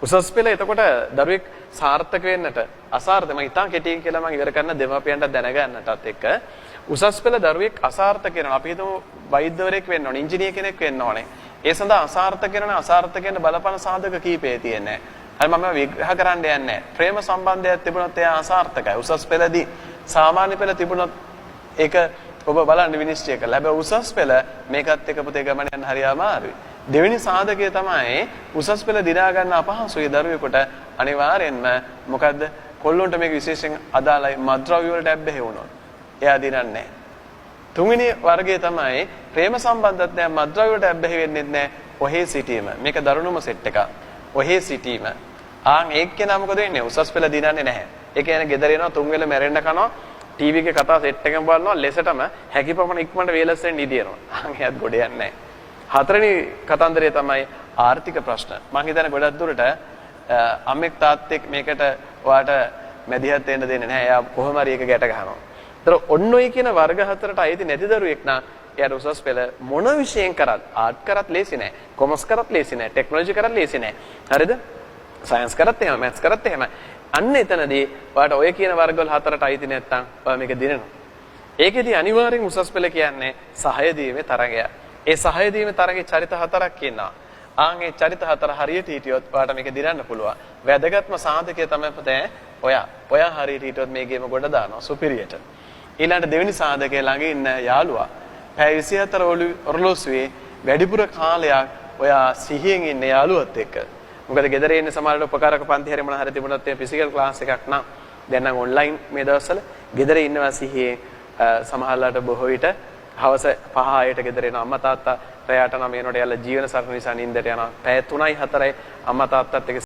උසස් පෙළ එතකොට දරුවෙක් සාර්ථක වෙන්නට අසාර්ථක මම ඉතින් කෙටියෙන් කියලා මම ඉවර කරන්න දෙමාපියන්ට දැනගන්නටත් එක්ක උසස් පෙළ දරුවෙක් අසාර්ථක වෙනවා. අපි හිතමු වෛද්‍යවරයෙක් වෙන්න ඕනේ, ඉංජිනේර කෙනෙක් වෙන්න ඕනේ. ඒ සඳහා අසාර්ථක වෙන බලපාන සාධක කීපේ තියෙන්නේ. හරි මම විග්‍රහ කරන්න යන්නේ නැහැ. ප්‍රේම සම්බන්ධයක් තිබුණොත් එයා අසාර්ථකයි. උසස් පෙළදී සාමාන්‍ය පෙළ තිබුණොත් ඒක ඔබ බලන්න විනිශ්චය කළා. හැබැයි උසස් පෙළ මේකත් එක්ක පුතේ ගමන යන්න හරි අමාරුයි. දෙවෙනි සාධකය තමයි උසස් පෙළ දිනා ගන්න අපහසුයි දරුවෙකුට අනිවාර්යෙන්ම මොකද්ද? කොල්ලොන්ට මේක විශේෂයෙන් අදාළයි මත්ද්‍රව්‍ය වලට ඇබ්බැහි වුණොත්. එයා දිනන්නේ නැහැ. තුන්වෙනි වර්ගය තමයි ප්‍රේම සම්බන්ධත් නැහැ මත්ද්‍රව්‍ය වලට ඇබ්බැහි වෙන්නේ නැහැ. ඔහේ සිටීම. මේක දරුණුම සෙට් එකක්. ඔහේ සිටීම. ආන් එක්කෙනා මොකද වෙන්නේ? උසස් පෙළ දිනන්නේ නැහැ. ඒ කියන්නේ ගෙදර එනවා තුන් වෙල මැරෙන්න කනවා. ටීවී එකේ කතා සෙට් එකෙන් බලනවා ලෙසටම හැකියපමණ ඉක්මනට වේලස් වෙන්න ඉදිනවා. ආන් එයාත් ගොඩ යන්නේ නැහැ. හතරවෙනි කතන්දරය තමයි ආර්ථික ප්‍රශ්න. මම හිතන්නේ ගොඩක් දුරට අම්මෙක් තාත්තෙක් මේකට ඔයාට මැදිහත් වෙන්න දෙන්නේ නැහැ. එයා කොහොම හරි ඒක ගැට ගන්නවා. ඒතර ඔන්න ඔය කියන වර්ග හතරට අයිති නැති දරුවෙක් නම් එයාට උසස් පෙළ මොන විෂයෙන් කරත් ආර්ට් කරත් ලේසි නෑ. කොමර්ස් කරත් ලේසි නෑ. ටෙක්නොලොජි කරත් ලේසි නෑ. හරිද? සයන්ස් කරත් එහෙම, මැත්ස් කරත් එහෙම. අන්න එතනදී ඔයාට ඔය කියන වර්ගවල හතරට අයිති නැත්නම් ඔයා මේක දිනනවා. ඒකෙදී අනිවාර්යෙන් උසස් පෙළ කියන්නේ සහය දීමේ තරගය. ඒ සහය දීමේ තරගේ චරිත හතරක් ඉන්නවා. ආන් ඒ චරිත හතර හරියට හිටියොත් ඔයාට මේක දිනන්න පුළුවන්. වැදගත්ම සාධකය තමයි පුතේ ඔයා. ඔයා හරියට හිටියොත් මේ ගේම ගොඩ දානවා සුපිරියට. ඊළඟට දෙවෙනි සාධකය ළඟ ඉන්න යාළුවා. පැය 24 ඔරලෝසුවේ වැඩිපුර කාලයක් ඔයා සිහියෙන් ඉන්න යාළුවත් එක්ක. මොකද ගෙදර ඉන්න සමහරවිට උපකාරක පන්ති හැරි මොන හරි තිබුණත් ඒ ෆිසිකල් ක්ලාස් එකක් නම් දැන් නම් ඔන්ලයින් මේ දවස්වල ගෙදර ඉන්නවා සිහියේ සමහරලාට බොහෝ විට හවස 5:00ට ගෙදර එන අම්මා තාත්තා රැයට නම් එනකොට යාලා ජීවන සරණ නිසා නිින්දට යනවා. පැය 3යි 4යි අම්මා තාත්තත් එක්ක